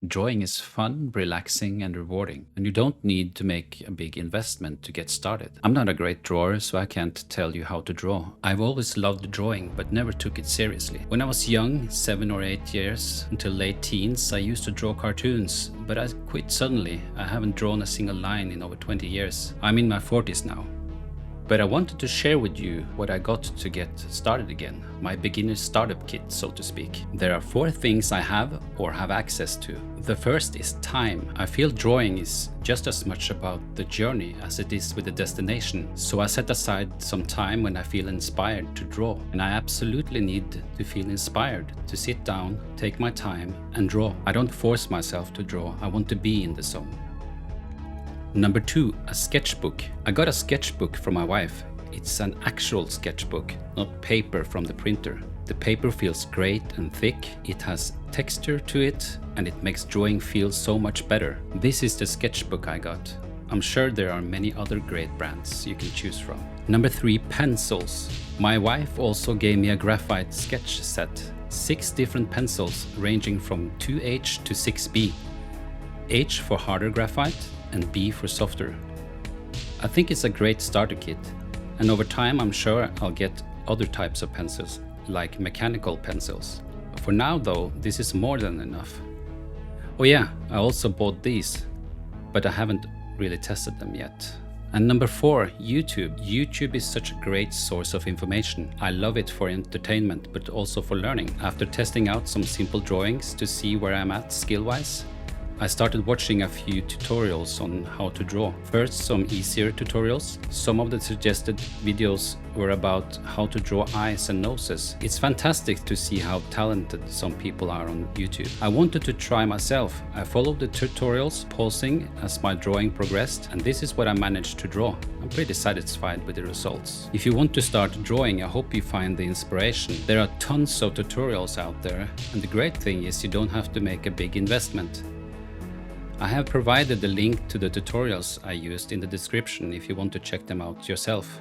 Drawing is fun, relaxing, and rewarding, and you don't need to make a big investment to get started. I'm not a great drawer, so I can't tell you how to draw. I've always loved drawing, but never took it seriously. When I was young, 7 or 8 years, until late teens, I used to draw cartoons, but I quit suddenly. I haven't drawn a single line in over 20 years. I'm in my 40s now. But I wanted to share with you what I got to get started again, my beginner startup kit, so to speak. There are 4 things I have or have access to. The first is time. I feel drawing is just as much about the journey as it is with the destination. So I set aside some time when I feel inspired to draw. And I absolutely need to feel inspired to sit down, take my time and draw. I don't force myself to draw. I want to be in the zone. Number 2, a sketchbook. I got a sketchbook from my wife. It's an actual sketchbook, not paper from the printer. The paper feels great and thick, it has texture to it, and it makes drawing feel so much better. This is the sketchbook I got. I'm sure there are many other great brands you can choose from. Number 3, pencils. My wife also gave me a graphite sketch set. 6 different pencils ranging from 2H to 6B. H for harder graphite, and B for softer. I think it's a great starter kit, and over time I'm sure I'll get other types of pencils, like mechanical pencils. For now though, this is more than enough. Oh yeah, I also bought these, but I haven't really tested them yet. And number 4, YouTube. YouTube is such a great source of information. I love it for entertainment, but also for learning. After testing out some simple drawings to see where I'm at skill-wise, I started watching a few tutorials on how to draw. First, some easier tutorials. Some of the suggested videos were about how to draw eyes and noses. It's fantastic to see how talented some people are on YouTube. I wanted to try myself. I followed the tutorials, pausing as my drawing progressed, and this is what I managed to draw. I'm pretty satisfied with the results. If you want to start drawing, I hope you find the inspiration. There are tons of tutorials out there, and the great thing is you don't have to make a big investment. I have provided the link to the tutorials I used in the description if you want to check them out yourself.